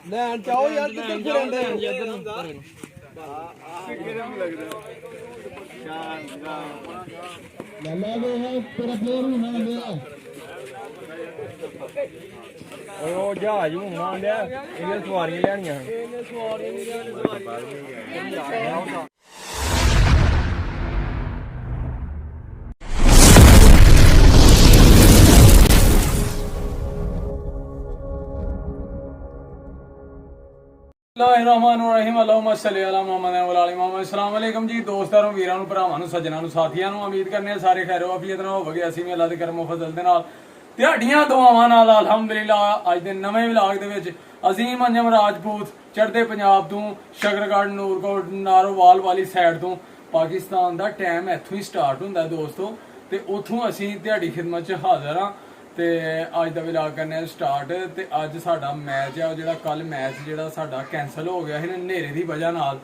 ਲੈਣ ਚਾਓ ਯਾਰ ਕਿੱਧਰ ਫਿਰਦੇ ਉਹ ਜਹਾਜ਼ ਹੋਣਾ ਆਂਦਿਆ ਇਹਨੇ ਸਵਾਰੀਆਂ ਲੈਣੀਆਂ अस्सलामुअलैकुम जी दोस्तां नूं वीरां नूं भरावां नूं सज्जनां नूं साथियां नूं उम्मीद करने सारे खैरो आफियत नाल होवगे असीं भी अल्लाह दे करम फजल दे नाल ਤੁਹਾਡੀਆਂ ਦੁਆਵਾਂ ਨਾਲ ਅਲਹਮਦੁਲਿਲਾ ਅੱਜ ਦੇ ਨਵੇਂ ਵਲੌਗ ਦੇ ਵਿੱਚ ਅਜ਼ੀਮ ਅੰਜਮ ਰਾਜਪੂਤ ਚੜ੍ਹਦੇ ਪੰਜਾਬ ਤੋਂ ਸ਼ਕਰਗੜ੍ਹ ਨੂਰਕੋਟ ਨਾਰੋਵਾਲ ਵਾਲੀ ਸਾਈਡ ਤੋਂ ਪਾਕਿਸਤਾਨ ਦਾ ਟਾਈਮ ਇੱਥੋਂ ਹੀ ਸਟਾਰਟ ਹੁੰਦਾ ਦੋਸਤੋ ਤੇ ਉੱਥੋਂ ਅਸੀਂ ਤੁਹਾਡੀ ਖਿਦਮਤ 'ਚ ਹਾਜ਼ਰ ਹਾਂ ਤੇ ਅੱਜ ਦਾ ਵਲੌਗ ਕਰਨੇ ਸਟਾਰਟ ਤੇ ਅੱਜ ਸਾਡਾ ਮੈਚ ਆ ਜਿਹੜਾ ਕੱਲ ਮੈਚ ਜਿਹੜਾ ਸਾਡਾ ਕੈਂਸਲ ਹੋ ਗਿਆ ਸੀ ਹਨੇਰੇ ਦੀ ਵਜ੍ਹਾ ਨਾਲ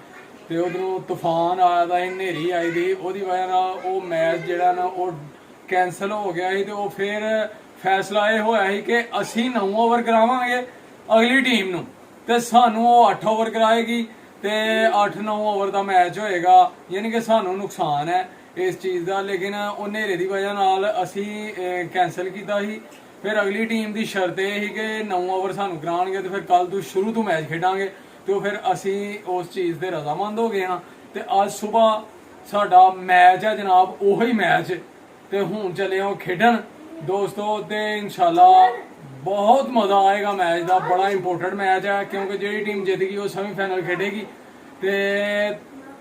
ਤੇ ਉਧਰੋਂ ਤੂਫਾਨ ਆਇਆ ਦਾ ਸੀ ਹਨੇਰੀ ਆਈ ਦੀ ਉਹਦੀ ਵਜ੍ਹਾ ਨਾਲ ਉਹ ਮੈਚ ਜਿਹੜਾ ਨਾ ਉਹ ਕੈਂਸਲ ਹੋ ਗਿਆ ਸੀ ਤੇ ਉਹ ਫਿਰ ਫੈਸਲਾ ਇਹ ਹੋਇਆ ਸੀ ਕਿ ਅਸੀਂ 9 ਓਵਰ ਕਰਾਵਾਂਗੇ ਅਗਲੀ ਟੀਮ ਨੂੰ ਤੇ ਸਾਨੂੰ ਉਹ 8 ਓਵਰ ਕਰਾਏਗੀ ਤੇ 8-9 ਓਵਰ ਦਾ ਮੈਚ ਹੋਏਗਾ ਯਾਨੀ ਕਿ ਸਾਨੂੰ ਨੁਕਸਾਨ ਹੈ ਇਸ ਚੀਜ਼ ਦਾ ਲੇਕਿਨ ਉਹ ਹਨੇਰੇ ਦੀ ਵਜ੍ਹਾ ਨਾਲ ਅਸੀਂ ਕੈਂਸਲ ਕੀਤਾ ਸੀ ਫਿਰ ਅਗਲੀ ਟੀਮ ਦੀ ਸ਼ਰਤ ਇਹ ਸੀ ਕਿ 9 ਓਵਰ ਸਾਨੂੰ ਕਰਾਉਣਗੇ ਤੇ ਫਿਰ ਕੱਲ ਤੋਂ ਸ਼ੁਰੂ ਤੋਂ ਮੈਚ ਖੇਡਾਂਗੇ ਤੇ ਉਹ ਫਿਰ ਅਸੀਂ ਉਸ ਚੀਜ਼ ਦੇ ਰਜ਼ਾਮੰਦ ਹੋ ਗਏ ਹਾਂ ਤੇ ਅੱਜ ਸਵੇਰ ਸਾਡਾ ਮੈਚ ਹੈ ਜਨਾਬ ਉਹੀ ਮੈਚ ਤੇ ਹੁਣ ਚੱਲੇ ਹਾਂ ਖੇਡਣ ਦੋਸਤੋ ਤੇ ਇਨਸ਼ਾਅੱਲਾ ਬਹੁਤ ਮਜ਼ਾ ਆਏਗਾ ਮੈਚ ਦਾ ਬੜਾ ਇੰਪੋਰਟੈਂਟ ਮੈਚ ਹੈ ਕਿਉਂਕਿ ਜਿਹੜੀ ਟੀਮ ਜਿੱਤ ਗਈ ਉਹ ਸੈਮੀਫਾਈਨਲ ਖੇਡੇਗੀ ਤੇ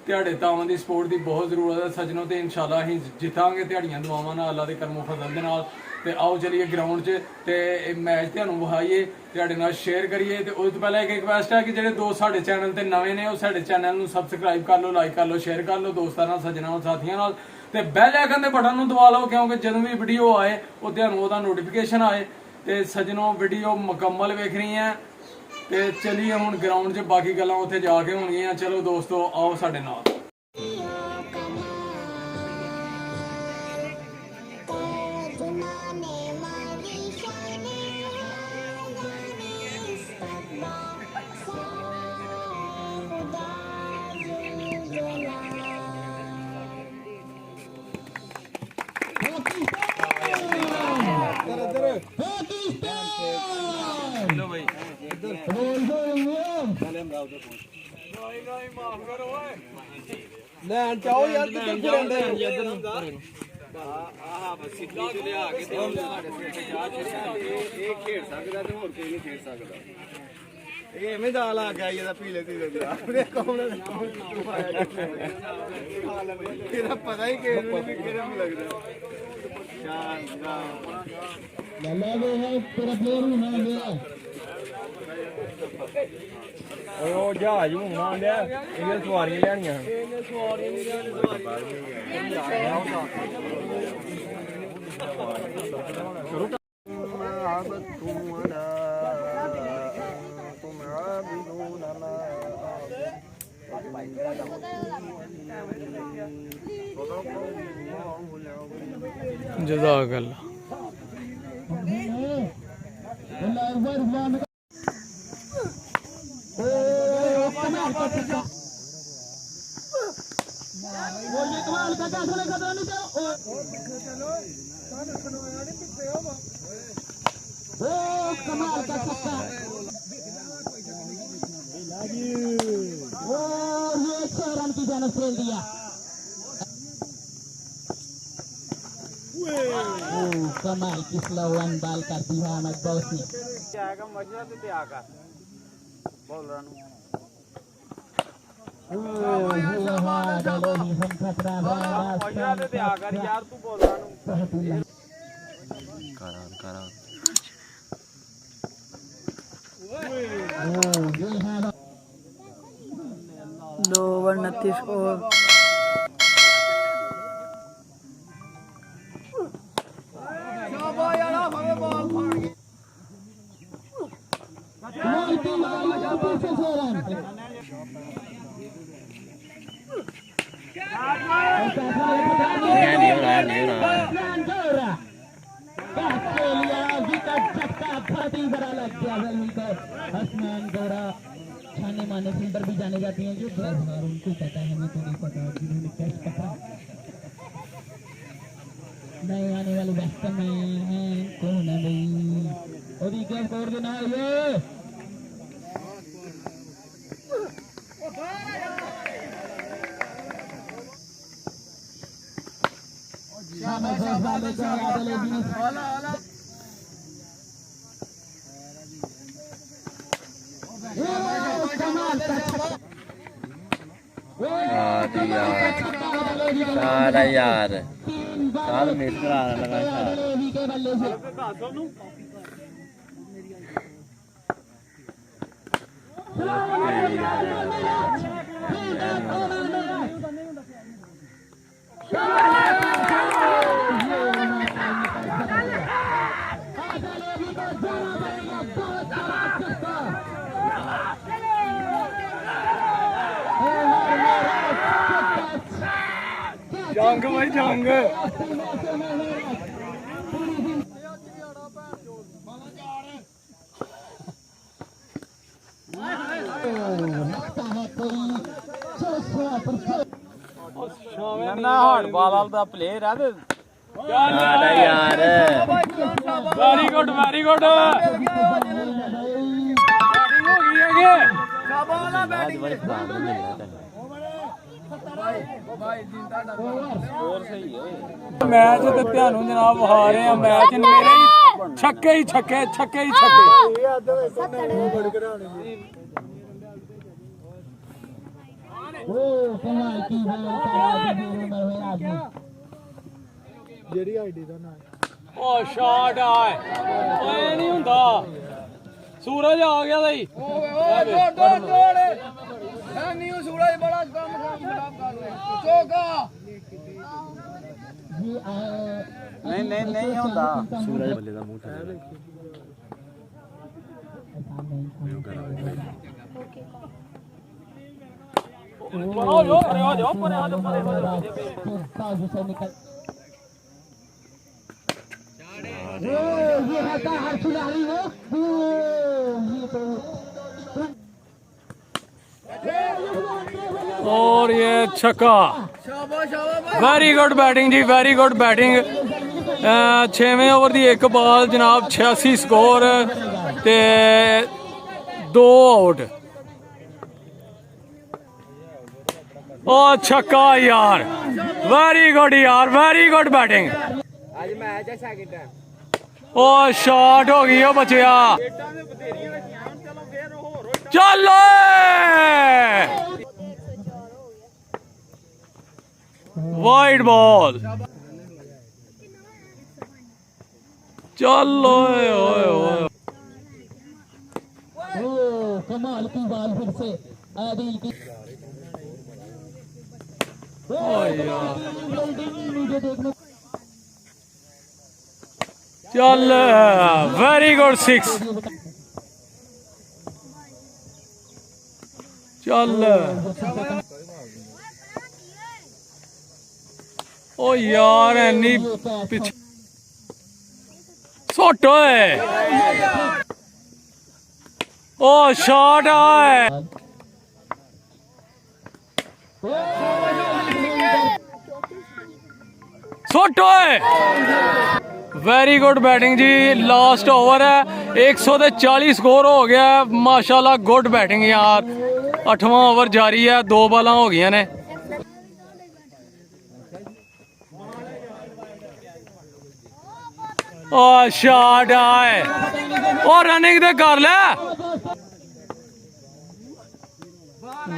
ਤੁਹਾਡੇ ਤਾਵਾਂ ਦੀ ਸਪੋਰਟ ਦੀ ਬਹੁਤ ਜ਼ਰੂਰਤ ਹੈ ਸੱਜਣੋ ਤੇ ਇਨਸ਼ਾਅੱਲਾ ਅਸੀਂ ਜਿੱਤਾਂਗੇ ਤੁਹਾਡੀਆਂ ਦੁਆਵਾਂ ਨਾਲ ਅੱਲਾ ਦੇ ਕਰਮੋ ਫਜ਼ਲ ਦੇ ਨਾਲ ਤੇ ਆਓ ਚਲੀਏ ਗਰਾਊਂਡ 'ਚ ਤੇ ਇਹ ਮੈਚ ਤੁਹਾਨੂੰ ਵਿਖਾਈਏ ਤੁਹਾਡੇ ਨਾਲ ਸ਼ੇਅਰ ਕਰੀਏ ਤੇ ਉਸ ਤੋਂ ਪਹਿਲਾਂ ਇੱਕ ਰਿਕਵੈਸਟ ਹੈ ਕਿ ਜਿਹੜੇ ਦੋਸਤ ਸਾਡੇ ਚੈਨਲ ਤੇ ਨਵੇਂ ਨੇ ਉਹ ਸਾਡੇ ਚੈਨਲ ਨੂੰ ਸਬਸਕ੍ਰਾਈਬ ਕਰ ਲਓ ਲਾਈਕ ਕਰ ਲਓ ਸ਼ੇਅਰ ਕਰ ਲਓ ਦੋਸਤਾਂ ਨਾਲ ਸੱਜਣਾਂ ਨਾਲ ਸਾਥੀਆਂ ਨਾਲ ਤੇ ਬੈਲ ਆਈਕਨ ਦੇ ਬਟਨ ਨੂੰ ਦਬਾ ਲਓ ਕਿਉਂਕਿ ਜਦੋਂ ਵੀ ਵੀਡੀਓ ਆਏ ਉਹ ਤੁਹਾਨੂੰ ਉਹਦਾ ਨੋਟੀਫਿਕੇਸ਼ਨ ਆਏ ਤੇ ਸੱਜਣੋ ਵੀਡੀਓ ਮੁਕੰਮਲ ਵੇਖਣੀ ਹੈ ਤੇ ਚਲੀਏ ਹੁਣ ਗਰਾਊਂਡ 'ਚ ਬਾਕੀ ਗੱਲਾਂ ਉੱਥੇ ਜਾ ਕੇ ਹੋਣਗੀਆਂ ਚਲੋ ਦੋਸਤੋ ਆਓ ਸਾਡੇ ਨਾਲ ਲੈਣ ਚਾਓ ਯਾਰ ਕਿੱਧਰ ਫਿਰਦੇ ਆਹ ਬਸ ਸਿੱਧੀ ਤੇ ਲਿਆ ਕੇ ਤੇ ਸਾਡੇ ਸਿਰ ਤੇ ਜਾ ਇਹ ਖੇਡ ਸਕਦਾ ਤੇ ਹੋਰ ਕੋਈ ਨਹੀਂ ਖੇਡ ਸਕਦਾ ਇਹ ਐਵੇਂ ਦਾ ਲਾ ਗਿਆ ਇਹਦਾ ਪੀਲੇ ਤੇ ਉਹਦੇ ਕੌਣ ਆਇਆ ਇਹਦਾ ਪਤਾ ਹੀ ਕਿ ਨੂੰ ਵੀ ਕਿਹੜਾ ਨੂੰ ਲੱਗਦਾ ਸ਼ਾਨਦਾਰ ਲੱਲਾ ਦੇ ਹੈ ਤੇਰਾ ਪਲੇਅਰ ਹੋਣਾ ਗਿਆ ਉਹ ਜਹਾਜ਼ ਹੋਣਾ ਆਂਦਿਆ ਇਹਨੇ ਸਵਾਰੀਆਂ ਲੈਣੀਆਂ जज़ाक अल्लाह कमाल का छक्का और ये 6 रन की जानब खेल दिया कमाल की स्लो वन बॉल करती है अहमद बौसी आएगा मजा ते आकर बॉलर नु मजा ते आकर यार तू बॉलर नु करा 2 ओवर 29 और नहीं हो रहा बहुत ही बड़ा लग गया जल्दी को हसनैन गोरा छाने माने फील्डर भी जाने जाती हैं जो और उनको पता है, हमें तो नहीं पता जिन्होंने कैच पकड़ा। नए आने वाले बैट्समैन हैं कौन है भाई, और विकेट तोड़ देना है ये सारा यार साल मिस करा लगा जंग भाई जंग हार्ड बॉल ਦਾ ਪਲੇਅਰ ਆ ਤੇ ਸਾਡਾ ਯਾਰ ਵੈਰੀ ਗੁੱਡ ਹੋ ਗਈ ਅੱਗੇ ਅੱਜ ਵਾਰੀ ਖਰਾਬ ਨਹੀਂ ਮਿਲਦਾ ਮੈਚ ਤੇ ਤੁਹਾਨੂੰ ਜਨਾਬ ਹਾਰ ਰਹੇ ਆ ਮੈਚ ਮੇਰੇ ਹੀ ਛੱਕੇ ਹੀ ਛੱਕੇ ਛੱਕੇ ਹੀ ਛੱਕੇ ओ कमाल की बात ਜਿਹੜੀ ਆਈਡੀ ਦਾ ਨਾਮ ਓ ਸ਼ਾਟ ਆਏ ਓਏ ਨਹੀਂ ਹੁੰਦਾ ਸੂਰਜ ਆ ਗਿਆ ਬਈ ਨਹੀਂ ਉਹ ਸੂਰਜ ਬੜਾ ਕੰਮ ਖਰਾਬ ਕਰ ਰਿਹਾ ਚੋਕਾ ਨਹੀਂ ਹੁੰਦਾ ਸੂਰਜ ਬੱਲੇ ਦਾ ਮੂੰਹ ਥੱਲੇ ये होता हर खिलाड़ी वो और ये छक्का वेरी गुड बैटिंग जी वेरी गुड बैटिंग 6वें ओवर ਦੀ ਇੱਕ ਬਾਲ ਜਨਾਬ 86 ਸਕੋਰ ਤੇ 2 ਆਊਟ ओ छक्का यार वेरी गुड यार वेरी गुड बैटिंग ਅੱਜ ਮੈਚ ਹੈ ਸੈਕਿੰਡ ਟਾਈਮ ओ शॉट हो गई ओ बचिया चल वाइड बॉल चल ओए ओए ओए कमाल की बाल फिर से आदिल की मुझे देखने चल वेरी गुड 6 चल ओ यार एनी पिछ सुट ओए ओ शॉट आए सुट ओए वेरी गुड बैटिंग जी लास्ट ओवर है 140 स्कोर हो गया माशाल्लाह गुड बैटिंग यार 8वां ओवर जारी है 2 बालां हो गई ने ओ शॉट आए और रनिंग दे कर ले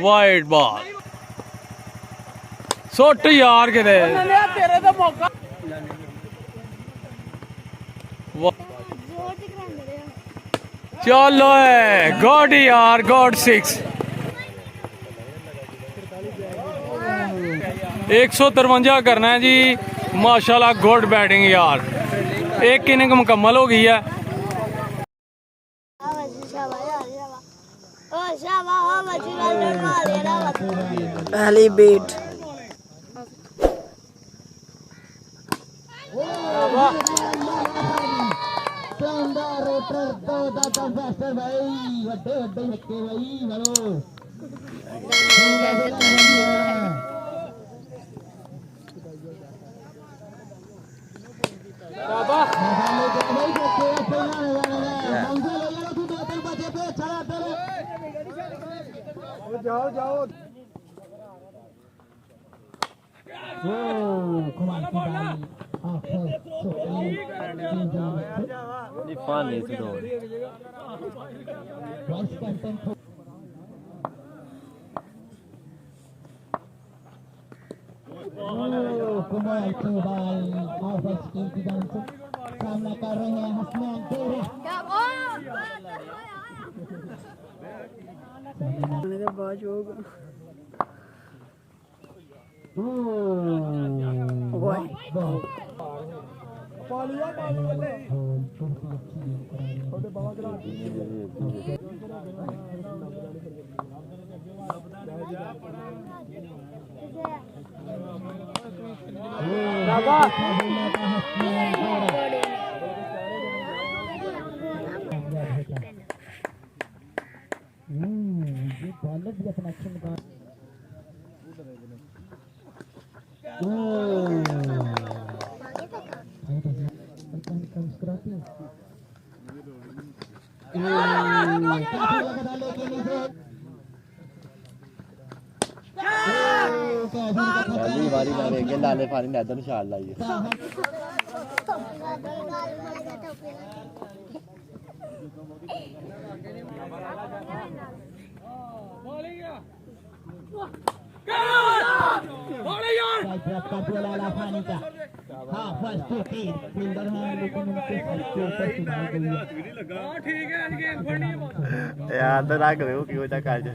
वाइड बॉल सुट यार किते तेरे तो मौका चलो गॉड यार गॉड 6 153 करना है जी माशाल्लाह गुड बैटिंग यार एक इनिंग मुकम्मल हो गई है पहली बीट शानदार रोटर दो दा कंफेस्टर भाई वड्डे वड्डे हक्के भाई चलो बाबा भाई देखो अपना मंजिल ले लो तू दो तीन बजे पे चला तेरे ਜਾਓ कमाल की बात ਨਹੀਂ ਫਾਨੀ ਸੀ ਦੋ वाइस कैप्टन कमाल की बाल ऑफिस टीम की जान से सामना कर रहे हैं हसनैन गोरा मेरे बाज होगा ये बॉलर भी अपना अच्छा निकाल ਪਹਿਲੀ ਵਾਰੀ ਨਾ ਰੇ ਕੇ ਲਾਲੇ ਪਾਣੀ ਨੇ ਇਧਰ ਛਾਲ ਲਾਈ हाँ फर्स्ट फील्डर है लेकिन उनके ठीक है गेम फड़नी है ਯਾਰ ਤਾਂ ਰੱਖ ਦਿਓ ਕਿਉਂ ਤਾਂ ਕਰ ਜਾ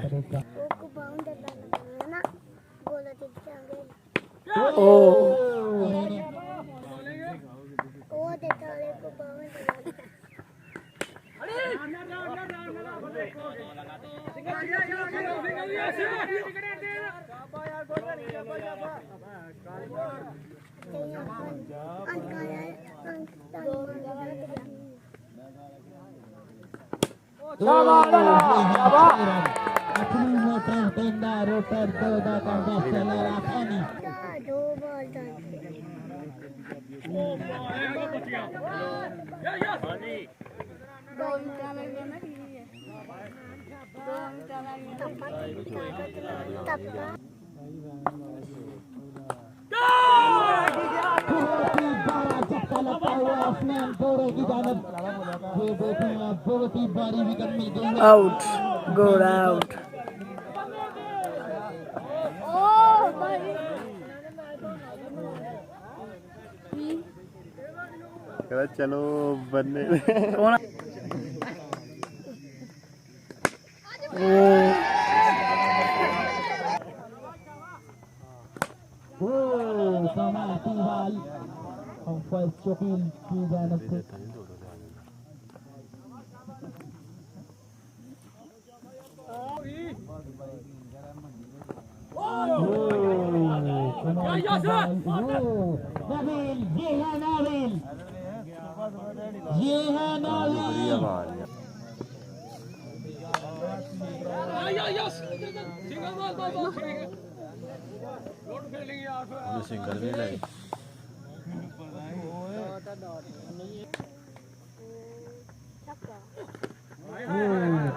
अपनी मोटर पेंदा रोटर दो दा करदा चला राखानी ये देखें आप बहुत ही भारी विकेट मिल गई है आउट गोल आउट चलो बनने कमाल की बाल और फर्स्ट शकील की जानिब से नाविल ये है नाविल ये है नाविल सिंगल बॉल रोड फील्डिंग यार सिंगल भी लाए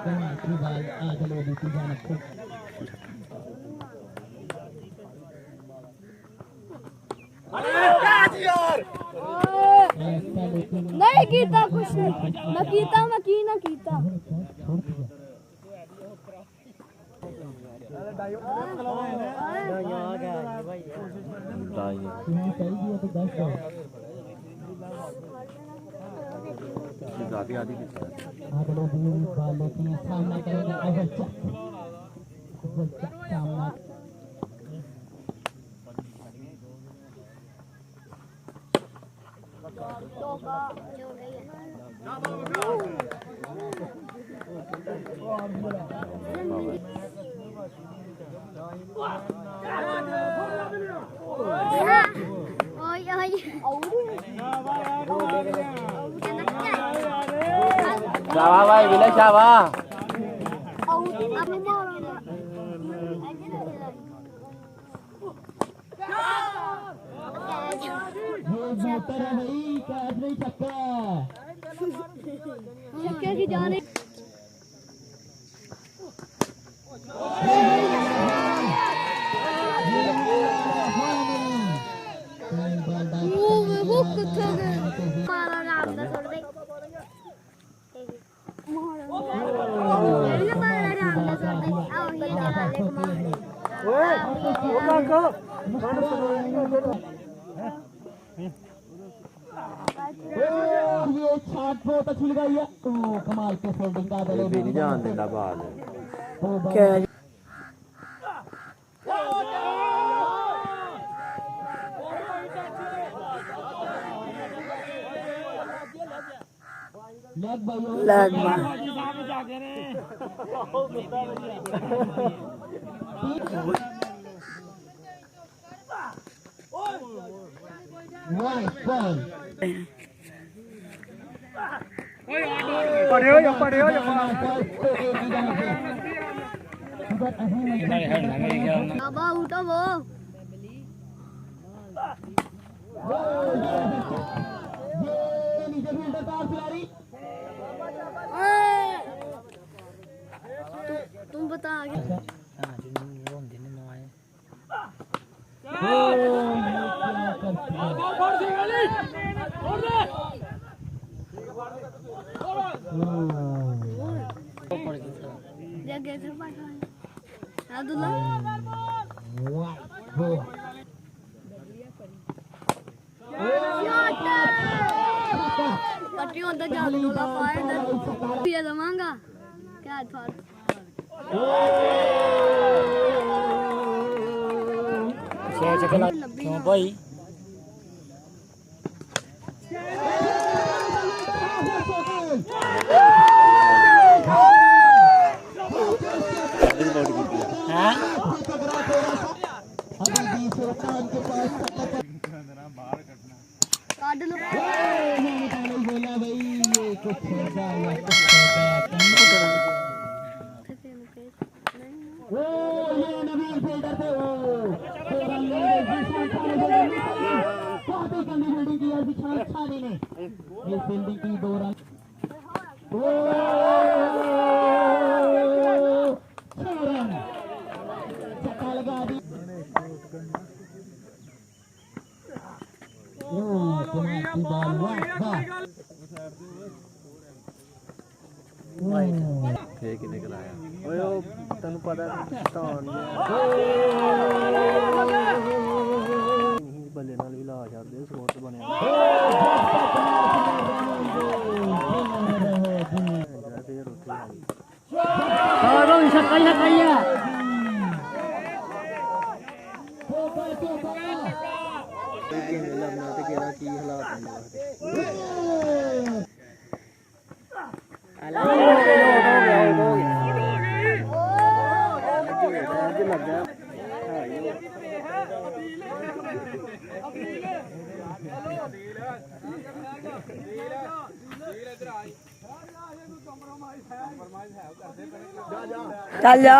कमाल की बाल आगे लोगों की जानिब से नहीं कीता कुछ नहीं मैं कीता मैं की ना कीता आधी अगले भी बालों की सामना करेगा अवचक सामना ओए ओए शाबाश भाई विले शाबाश अपने मारो ये बेहतर है भाई, कैच नहीं छक्का। छक्के की जा रही वो किथे गए मारा राम दा छोड़ दे मारा मारा राम दा छोड़ दे आओ ये वाले मार ओए ओ काका ये छाट बहुत अच्छी लगाई है। ओ कमाल के फोल्डिंग का दले भी जान देता बाल कैच लेग भाई लग राइट बॉल। पड़े हो अब आउट वो ये नीचे फील्डर तार खिलाड़ी तुम बता आगे जगह से पटा अब्दुल्ला पट्टी होता जादू का फायदा ये दमांगा क्या था क्यों भाई काट लो बोला भाई ये कुछ होगा या कुछ होगा। ये नवीन फील्डर थे बहुत ही गंदी फील्डिंग की विशाल छाने ने ये फील्डिंग की 2 रन 6 रन छक्का लगा दी। कुमार की बॉल वाह ਫੇਕ ਹੀ ਨਿਕਲ ਆਇਆ ਓਏ ਉਹ ਤੈਨੂੰ ਪਤਾ ਧੌਣ ਨਹੀਂ ਬੱਲੇ ਨਾਲ ਵੀ ਲਾ ਛੱਡਦੇ ਸਕੋਰ ਬਣਿਆ ਫੇਰ ਉੱਥੇ ਸਾਰਾ ਵੀ ਛੱਕਾ ਹੀ ਹੈ ਕਿਵੇਂ ਲੱਗਣਾ ਤੇ ਕਿਹੜਾ ਕੀ ਹਾਲਾਤ ਨੇ चल जा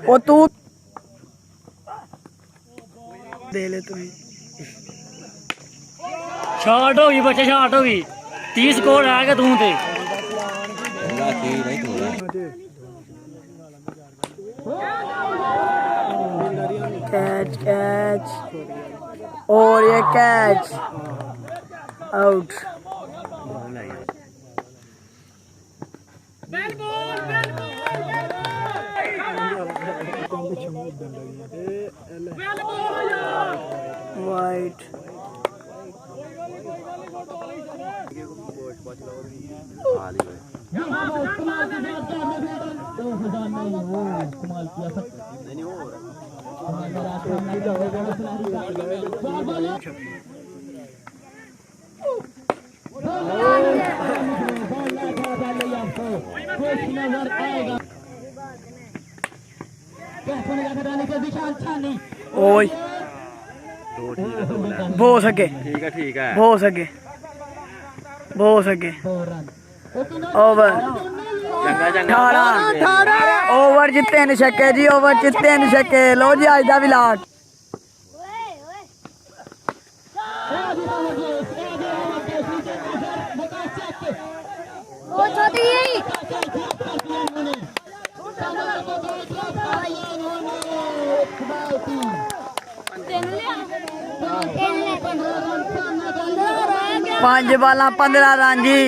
वो तू दे ले तू शॉट हो गई बच्चे शॉट हो गई 30 स्कोर आ गया तू ते कैच कैच और ये कैच आउट वाइट कमाल किया नजर आएगा विशाल छानी ओए हो सके ठीक है हो सके ਬਹੁਤ ਅੱਗੇ 2 ਰਨ ਓਵਰ 18 ਓਵਰ ਚ 3 ਛੱਕੇ ਜੀ, ਓਵਰ ਚ 3 ਛੱਕੇ। ਲੋ ਜੀ ਅੱਜ ਦਾ ਵਿਲਾਟ वो छोटी है ਪੰਜ ਬਾਲਾਂ 15 ਰਨ ਜੀ।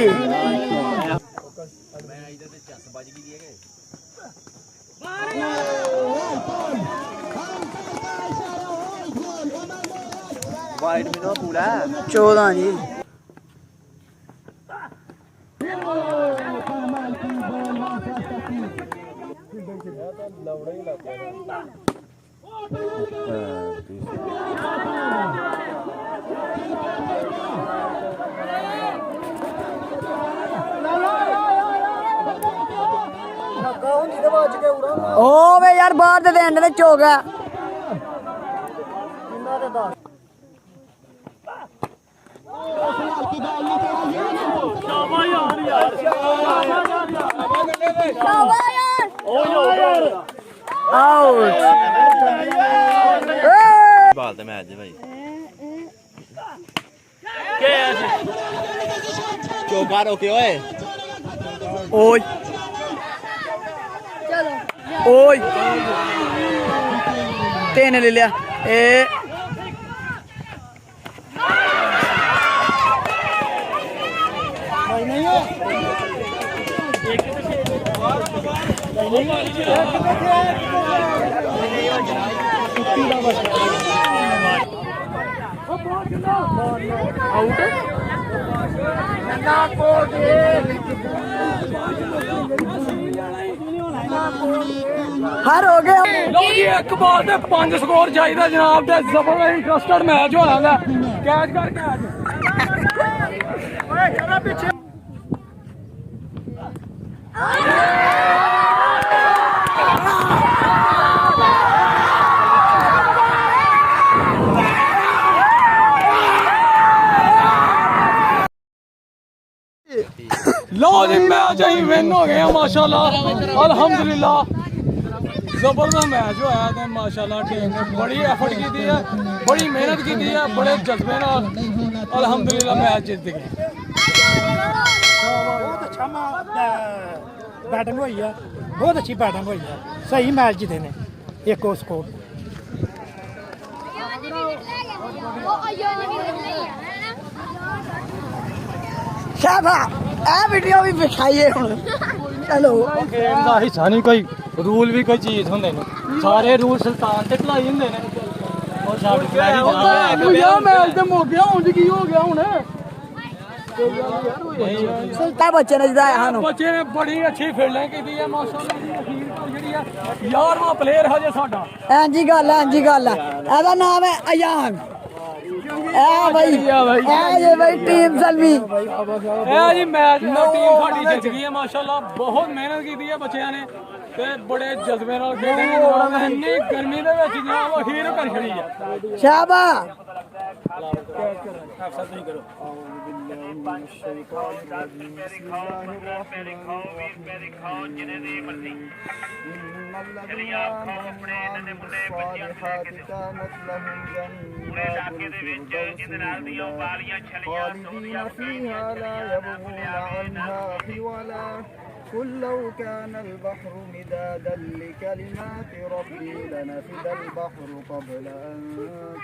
ਵਾਈਡ ਮੈਨੂੰ ਪੂਰਾ 14 ਜੀ। ਓ ਵੇ ਯਾਰ ਬਾਹਰ ਦੇ ਐਂਡ ਵਿੱਚ ਹੋ ਗਿਆ। ਆਊਟ। ਬਾਲ ਤੇ ਮੈਚ ਭਾਈ ਚੌਕਾ ਰੋਕੇ ਓਏ ਓਏ ਓਏ 3 ਲੈ ਲਿਆ ਏ ਹਰ ਹੋ ਗਿਆ। ਲੋ ਜੀ ਇੱਕ ਬਾਲ ਤੇ 5 ਸਕੋਰ ਚਾਹੀਦਾ ਜਨਾਬ ਤੇ ਜ਼ਬਰਦਸਤ ਇੰਟਰਸਟਡ ਮੈਚ ਹੋਣਾ ਦਾ ਕੈਚ ਕਰ ਕੈਚ ਓਏ ਜਰਾ ਪਿੱਛੇ लो जी मैच ही विन हो गए माशाल्लाह अल्हम्दुलिल्लाह जबरदस्त मैच होया ते माशाल्लाह टीम ने बड़ी एफर्ट की है, बड़ी मेहनत की है, बड़े जज्बे नाल अल्हम्दुलिल्लाह मैच जीत गए। बहुत अच्छा बैटिंग हुई है, बहुत अच्छी बैटिंग हुई है, सही मैच जीते ने एक और स्कोर। शाबा ए वीडियो भी दिखाइए हुन चलो। ਗੇਮ ਦਾ ਹਿੱਸਾ ਨਹੀਂ ਕੋਈ ਰੂਲ ਵੀ ਕੋਈ ਚੀਜ਼ ਹੁੰਦੇ ਨੇ, ਸਾਰੇ ਰੂਲ ਸੁਲਤਾਨ ਤੇ ਭਲਾਈ ਹੁੰਦੇ ਨੇ। ਉਹ ਸਾਡੀ ਖਿਡਾਰੀ ਯਾ ਮੈਚ ਤੇ ਮੁੱਕ ਗਿਆ, ਉਂਝ ਕੀ ਹੋ ਗਿਆ ਹੁਣ? ਸੁਲਤਾ ਬੱਚੇ ਨੇ ਜਿਦਾਇਆ ਸਾਨੂੰ। ਬੱਚੇ ਨੇ ਬੜੀ ਅੱਛੀ ਫੀਲਡਿੰਗ ਕੀਤੀ ਹੈ ਮਾਸ਼ਾਅੱਲਾ ਜੀ। ਅਖੀਰ ਤੋਂ ਜਿਹੜੀ ਆ 11ਵਾਂ ਪਲੇਅਰ ਹਜੇ ਸਾਡਾ ਇੰਜੀ ਗੱਲ ਹੈ, ਇੰਜੀ ਗੱਲ ਹੈ। ਇਹਦਾ ਨਾਮ ਹੈ ਅਯਾਨ। ਇਹ ਭਾਈ ਇਹ ਜੇ ਭਾਈ ਟੀਮ ਸਲਮੀ। ਇਹ ਜੀ ਮੈਚ ਟੀਮ ਸਾਡੀ ਜਿੱਤ ਗਈ ਹੈ ਮਾਸ਼ਾਅੱਲਾ। ਬਹੁਤ ਮਿਹਨਤ ਕੀਤੀ ਹੈ ਬੱਚਿਆਂ ਨੇ ਤੇ ਬੜੇ ਜਜ਼ਬੇ ਨਾਲ ਖੇਡੇ ਨੇ। ਇੰਨੀ ਗਰਮੀ ਦੇ ਵਿੱਚ ਜਨਾਬ ਅਖੀਰ ਕਰ ਛੜੀ ਹੈ। शाबा قل لو كان البحر مدادا لكلمات ربي لنفد البحر قبل أن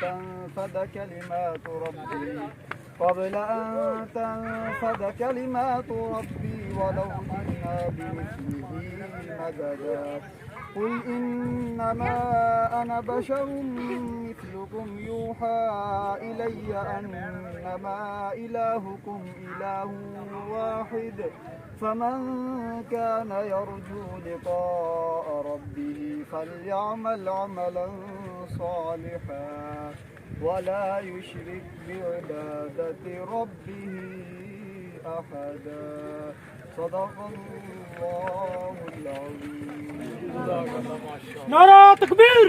تنفد كلمات ربي ولو جئنا بمثله مددا قل إنما أنا بشر مثلكم يوحى إلي أنما إلهكم إله واحد فمن كان يرجو لقاء ربه فليعمل عملا صالحا ولا يشرك بعبادة ربه أحدا صدق الله العظيم. नारा तकबीर।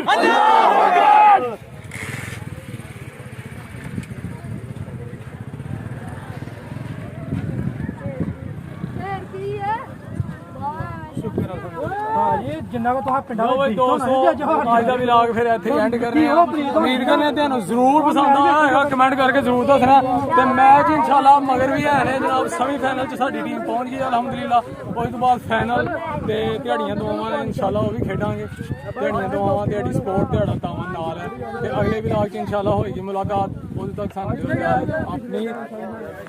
ਹਾਂ ਜੀ ਜਿੰਨਾ ਕੋ ਤੁਸੀਂ ਪਿੰਡਾਂ ਲੋ ਬਈ ਵਿੱਚ ਦੇਖੋ ਦੋਸਤੋ ਅੱਜ ਦਾ ਵਲੌਗ ਫਿਰ ਇੱਥੇ ਐਂਡ ਕਰਨੇ ਆ ਉਮੀਦ ਕਰਨੇ ਆ ਤੁਹਾਨੂੰ ਜ਼ਰੂਰ ਪਸੰਦ ਆਇਆ ਹੋਵੇਗਾ ਕਮੈਂਟ ਕਰਕੇ ਜ਼ਰੂਰ ਦੱਸਣਾ ਤੇ ਮੈਚ ਇਨਸ਼ਾਅੱਲਾ ਮਗਰ ਵੀ ਹੈ ਨੇ ਜਨਾਬ ਸੈਮੀ ਫਾਈਨਲ 'ਚ ਸਾਡੀ ਟੀਮ ਪਹੁੰਚ ਗਈ ਅਲਹਮਦੁਲਿਲਾ ਉਸ ਤੋਂ ਬਾਅਦ ਫਾਈਨਲ ਤੇ ਦਿਹਾੜੀਆਂ ਦੁਆਵਾਂ ਨੇ ਇਨਸ਼ਾਅੱਲਾ ਉਹ ਵੀ ਖੇਡਾਂਗੇ ਦਿਹਾੜੀਆਂ ਦੁਆਵਾਂ ਦਿਹਾੜੀ ਸਪੋਰਟ ਦਿਹਾੜਾ ਤਾਵਾਂ ਨਾਲ ਹੈ ਤੇ ਅਗਲੇ ਵਲੌਗ 'ਚ ਇਨਸ਼ਾਅੱਲਾ ਹੋਏਗੀ ਮੁਲਾਕਾਤ ਉਦੋਂ ਤੱਕ ਸਾਨੂੰ ਦਿਓ ਆਪਣੀ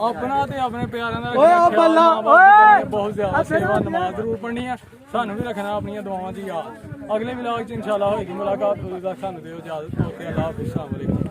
ਆਪਣਾ ਤੇ ਆਪਣੇ ਪਿਆਰਿਆਂ ਦਾ ਬਹੁਤ ਜ਼ਿਆਦਾ ਸੇਵਾ ਨਮਾਜ਼ ਜ਼ਰੂਰ ਪੜ੍ਹਨੀ ਆ ਸਾਨੂੰ ਵੀ ਰੱਖਣਾ ਆਪਣੀਆਂ ਦੁਆਵਾਂ 'ਚ ਯਾਦ ਅਗਲੇ ਵਲੌਗ 'ਚ ਇਨਸ਼ਾਅੱਲਾ ਹੋਏਗੀ ਮੁਲਾਕਾਤ ਉਦੋਂ ਤੱਕ ਸਾਨੂੰ ਦਿਓ ਇਜਾਜ਼ਤ ਓਕੇ ਅੱਲਾਹ ਹਾਫਿਜ਼।